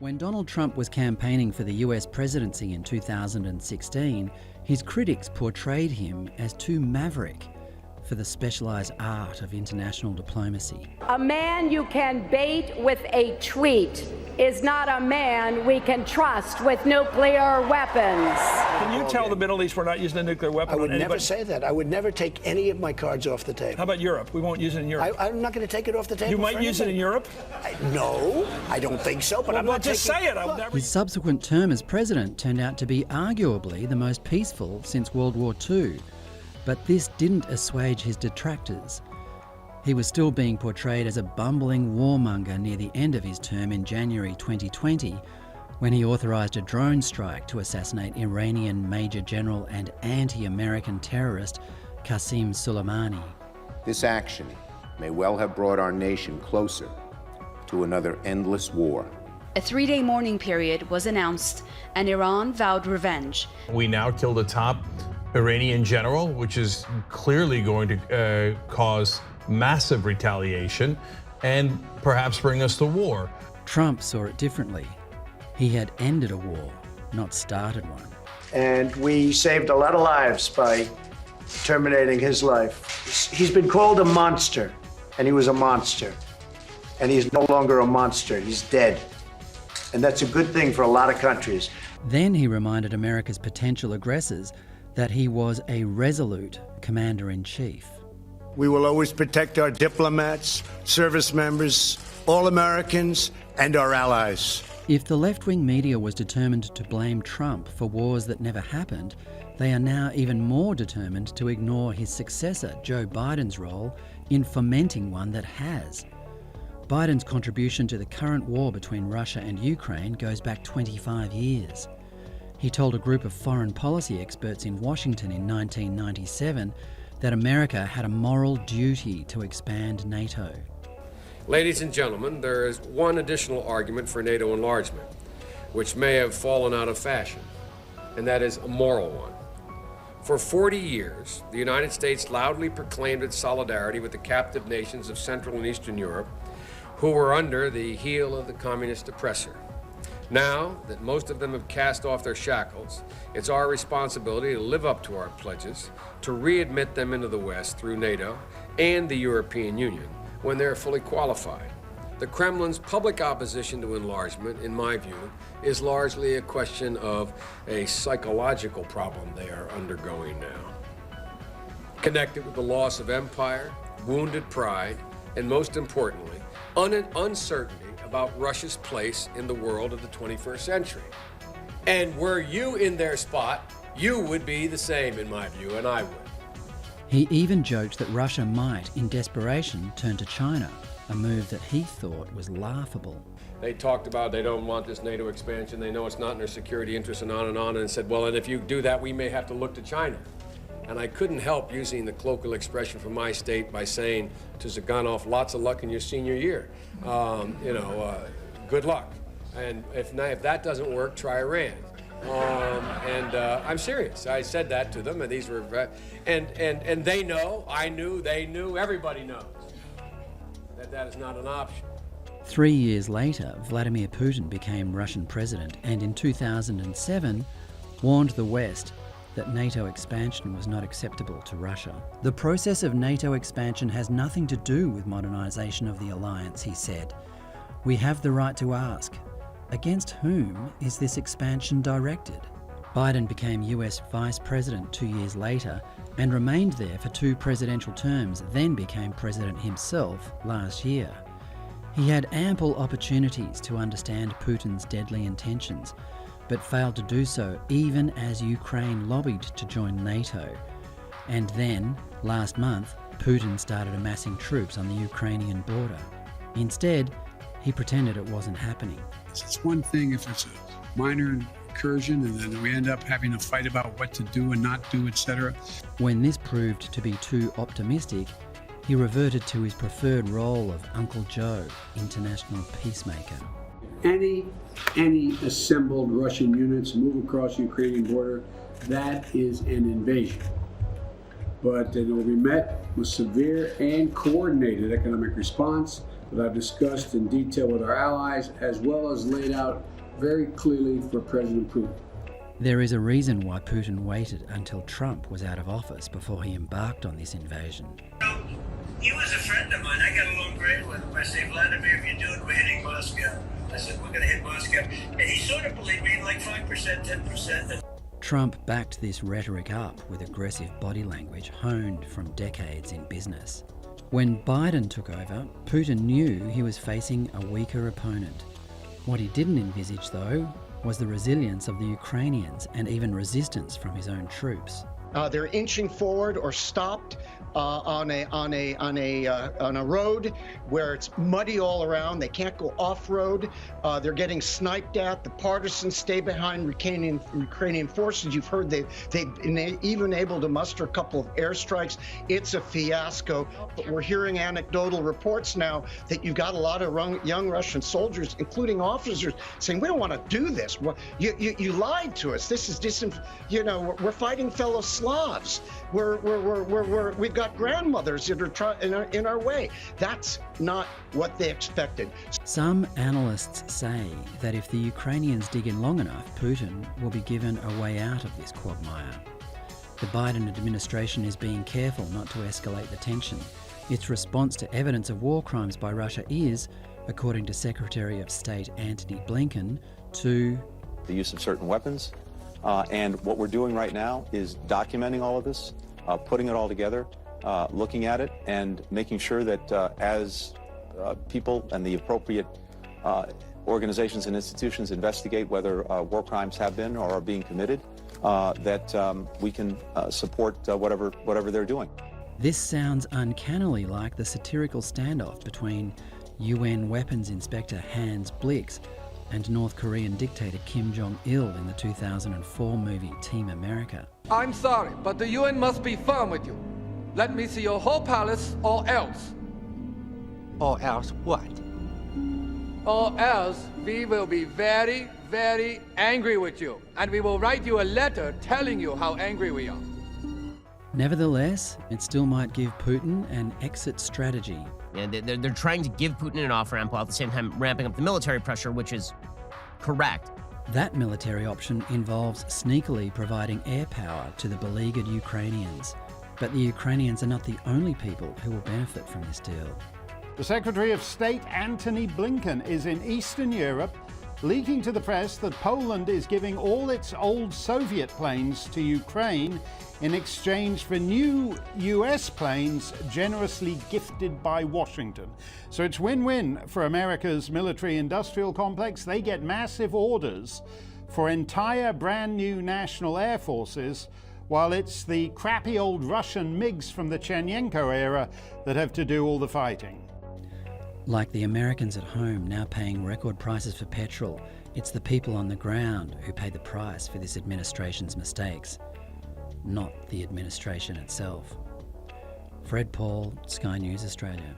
When Donald Trump was campaigning for the US presidency in 2016, his critics portrayed him as too maverick for the specialised art of international diplomacy. A man you can bait with a tweet is not a man we can trust with nuclear weapons. Can you tell the Middle East we're not using a nuclear weapon? I would on anybody? never say that. I would never take any of my cards off the table. How about Europe? We won't use it in Europe. I'm not going to take it off the table. You might use it in Europe? No, I don't think so, but I'm not just taking... say it. I'll never... His subsequent term as president turned out to be arguably the most peaceful since World War II. But this didn't assuage his detractors. He was still being portrayed as a bumbling warmonger near the end of his term in January 2020, when he authorised a drone strike to assassinate Iranian Major General and anti-American terrorist Qasem Soleimani. This action may well have brought our nation closer to another endless war. A 3-day mourning period was announced, and Iran vowed revenge. We now killed a top Iranian general, which is clearly going to cause massive retaliation and perhaps bring us to war. Trump saw it differently. He had ended a war, not started one. And we saved a lot of lives by terminating his life. He's been called a monster, and he was a monster. And he's no longer a monster, he's dead. And that's a good thing for a lot of countries. Then he reminded America's potential aggressors that he was a resolute commander-in-chief. We will always protect our diplomats, service members, all Americans, and our allies. If the left-wing media was determined to blame Trump for wars that never happened, they are now even more determined to ignore his successor, Joe Biden's role in fomenting one that has. Biden's contribution to the current war between Russia and Ukraine goes back 25 years. He told a group of foreign policy experts in Washington in 1997 that America had a moral duty to expand NATO. Ladies and gentlemen, there is one additional argument for NATO enlargement, which may have fallen out of fashion, and that is a moral one. For 40 years, the United States loudly proclaimed its solidarity with the captive nations of Central and Eastern Europe, who were under the heel of the communist oppressor. Now that most of them have cast off their shackles, it's our responsibility to live up to our pledges, to readmit them into the West through NATO and the European Union when they're fully qualified. The Kremlin's public opposition to enlargement, in my view, is largely a question of a psychological problem they are undergoing now, connected with the loss of empire, wounded pride, and most importantly, uncertainty about Russia's place in the world of the 21st century. And were you in their spot, you would be the same, in my view, and I would. He even joked that Russia might, in desperation, turn to China, a move that he thought was laughable. They talked about they don't want this NATO expansion, they know it's not in their security interests, and on, and said, well, and if you do that, we may have to look to China. And I couldn't help using the colloquial expression from my state by saying to Zhuganov, lots of luck in your senior year. Good luck. And if that doesn't work, try Iran. I'm serious. I said that to them, and these were, and they know, I knew, they knew, everybody knows that is not an option. 3 years later, Vladimir Putin became Russian president and in 2007 warned the West that NATO expansion was not acceptable to Russia. The process of NATO expansion has nothing to do with modernisation of the alliance, he said. We have the right to ask, against whom is this expansion directed? Biden became US vice president 2 years later and remained there for 2 presidential terms, then became president himself last year. He had ample opportunities to understand Putin's deadly intentions, but failed to do so even as Ukraine lobbied to join NATO. And then, last month, Putin started amassing troops on the Ukrainian border. Instead, he pretended it wasn't happening. It's one thing if it's a minor incursion and then we end up having a fight about what to do and not do, etc. When this proved to be too optimistic, he reverted to his preferred role of Uncle Joe, international peacemaker. Any assembled Russian units move across the Ukrainian border, that is an invasion. But it will be met with severe and coordinated economic response that I've discussed in detail with our allies, as well as laid out very clearly for President Putin. There is a reason why Putin waited until Trump was out of office before he embarked on this invasion. He was a friend of mine. I got along great with him. I say, Vladimir, if you do it, we're hitting Moscow. I said, we're going to hit Moscow. And he sort of believed me, like 5%, 10%. Trump backed this rhetoric up with aggressive body language honed from decades in business. When Biden took over, Putin knew he was facing a weaker opponent. What he didn't envisage, though, was the resilience of the Ukrainians and even resistance from his own troops. They're inching forward or stopped on a road where it's muddy all around. They can't go off-road. They're getting sniped at. The partisans stay behind Ukrainian forces. You've heard they've been even able to muster a couple of airstrikes. It's a fiasco. But we're hearing anecdotal reports now that you've got a lot of young Russian soldiers, including officers, saying, we don't want to do this. You lied to us. This is we're fighting fellow Slavs. We've got grandmothers that are in our way. That's not what they expected. Some analysts say that if the Ukrainians dig in long enough, Putin will be given a way out of this quagmire. The Biden administration is being careful not to escalate the tension. Its response to evidence of war crimes by Russia is, according to Secretary of State Antony Blinken, to the use of certain weapons. And what we're doing right now is documenting all of this, putting it all together, looking at it, and making sure that as people and the appropriate organizations and institutions investigate whether war crimes have been or are being committed, that we can support whatever they're doing. This sounds uncannily like the satirical standoff between UN weapons inspector Hans Blix and North Korean dictator Kim Jong-il in the 2004 movie Team America. I'm sorry, but the UN must be firm with you. Let me see your whole palace or else. Or else what? Or else we will be very, very angry with you. And we will write you a letter telling you how angry we are. Nevertheless, it still might give Putin an exit strategy. Yeah, they're trying to give Putin an off-ramp while at the same time ramping up the military pressure, which is correct. That military option involves sneakily providing air power to the beleaguered Ukrainians. But the Ukrainians are not the only people who will benefit from this deal. The Secretary of State Antony Blinken is in Eastern Europe, leaking to the press that Poland is giving all its old Soviet planes to Ukraine in exchange for new US planes generously gifted by Washington. So it's win-win for America's military-industrial complex. They get massive orders for entire brand new national air forces, while it's the crappy old Russian MiGs from the Chernenko era that have to do all the fighting. Like the Americans at home now paying record prices for petrol, it's the people on the ground who pay the price for this administration's mistakes, not the administration itself. Fred Paul, Sky News Australia.